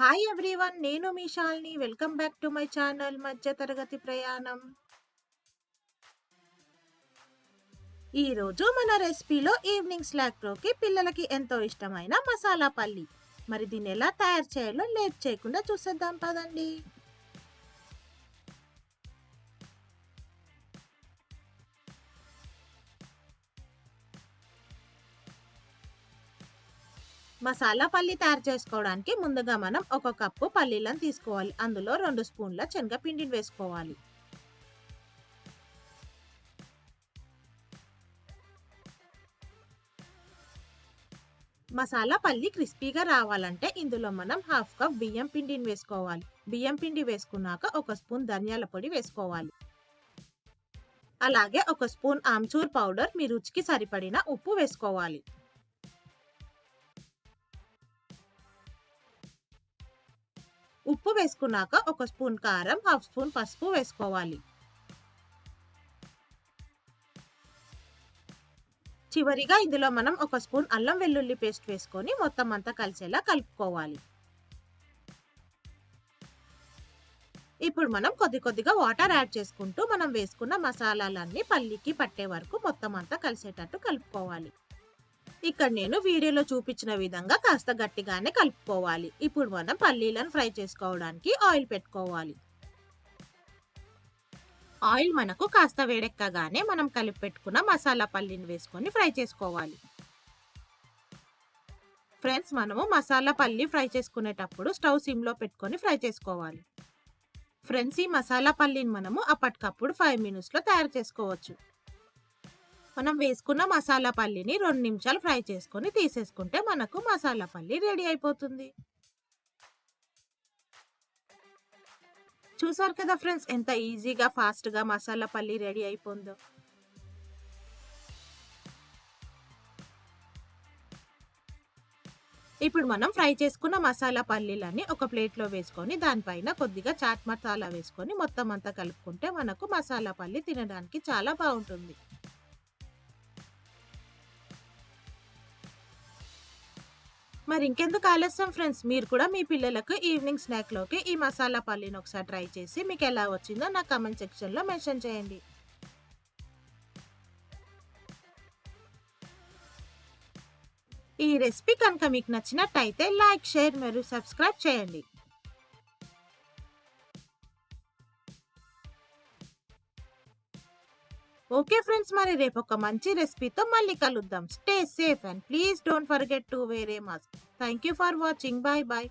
Hi everyone, నేను మీ Shalini. Welcome back to my channel మధ్యతరగతి ప్రయాణం. ఈరోజు మన రెసిపీలో ఈవినింగ్ స్నాక్లోకి పిల్లలకి ఎంతో ఇష్టమైన మసాలా పల్లి. మరి దీన్ని ఎలా తయారు చేయాలో లేట్ చేయకుండా చూసేద్దాం పదండి. మసాలా పల్లి తయారు చేసుకోవడానికి ముందుగా మనం ఒక కప్పు పల్లీలను తీసుకోవాలి. అందులో 2 స్పూన్ల శనగపిండిని వేసుకోవాలి. మసాలా పల్లి క్రిస్పీగా రావాలంటే ఇందులో మనం హాఫ్ కప్ బియ్యం పిండిని వేసుకోవాలి. బియ్యం పిండి వేసుకున్నాక ఒక స్పూన్ ధనియాల పొడి వేసుకోవాలి. అలాగే ఒక స్పూన్ ఆమ్చూర్ పౌడర్, మీ రుచికి సరిపడిన ఉప్పు వేసుకోవాలి. ఉప్పు వేసుకున్నాక ఒక స్పూన్ కారం, హాఫ్ స్పూన్ పసుపు వేసుకోవాలి. చివరిగా ఇందులో మనం ఒక స్పూన్ అల్లం వెల్లుల్లి పేస్ట్ వేసుకొని మొత్తం అంతా కలిసేలా కలుపుకోవాలి. ఇప్పుడు మనం కొద్దిగా వాటర్ యాడ్ చేసుకుంటూ మనం వేసుకున్న మసాలాలన్నీ పల్లీకి పట్టే వరకు మొత్తం అంతా కలిసేటట్టు కలుపుకోవాలి. ఇక్కడ నేను వీడియోలో చూపించిన విధంగా కాస్త గట్టిగానే కలుపుకోవాలి. ఇప్పుడు మనం పల్లీలను ఫ్రై చేసుకోవడానికి ఆయిల్ పెట్టుకోవాలి. ఆయిల్ మనకు కాస్త వేడెక్కగానే మనం కలిపి పెట్టుకున్న మసాలా పల్లీని వేసుకొని ఫ్రై చేసుకోవాలి. ఫ్రెండ్స్, మనము మసాలా పల్లి ఫ్రై చేసుకునేటప్పుడు స్టవ్ సిమ్లో పెట్టుకొని ఫ్రై చేసుకోవాలి. ఫ్రెండ్స్, ఈ మసాలా పల్లీని మనము అప్పటికప్పుడు 5 మినిట్స్లో తయారు చేసుకోవచ్చు. మనం వేసుకున్న మసాలా పల్లిని 2 నిమిషాలు ఫ్రై చేసుకొని తీసేసుకుంటే మనకు మసాలా పల్లి రెడీ అయిపోతుంది. చూసారు కదా ఫ్రెండ్స్, ఎంత ఈజీగా ఫాస్ట్గా మసాలా పల్లి రెడీ అయిపోయిందో. ఇప్పుడు మనం ఫ్రై చేసుకున్న మసాలా పల్లీలని ఒక ప్లేట్లో వేసుకొని దానిపైన కొద్దిగా చాట్ మసాలా వేసుకొని మొత్తం అంతా కలుపుకుంటే మనకు మసాలా పల్లి తినడానికి చాలా బాగుంటుంది. మరి ఇంకెందుకు ఆలస్యం ఫ్రెండ్స్, మీరు కూడా మీ పిల్లలకు ఈవినింగ్ స్నాక్లోకి ఈ మసాలా పల్లీని ఒకసారి ట్రై చేసి మీకు ఎలా వచ్చిందో నా కామెంట్ సెక్షన్లో మెన్షన్ చేయండి. ఈ రెసిపీ కనుక మీకు నచ్చినట్టయితే లైక్, షేర్ మరియు సబ్స్క్రైబ్ చేయండి. ఓకే ఫ్రెండ్స్, మరి రేపు ఒక మంచి రెసిపీతో మళ్ళీ కలుద్దాం. Stay safe and please don't forget to wear a mask. Thank you for watching. Bye bye.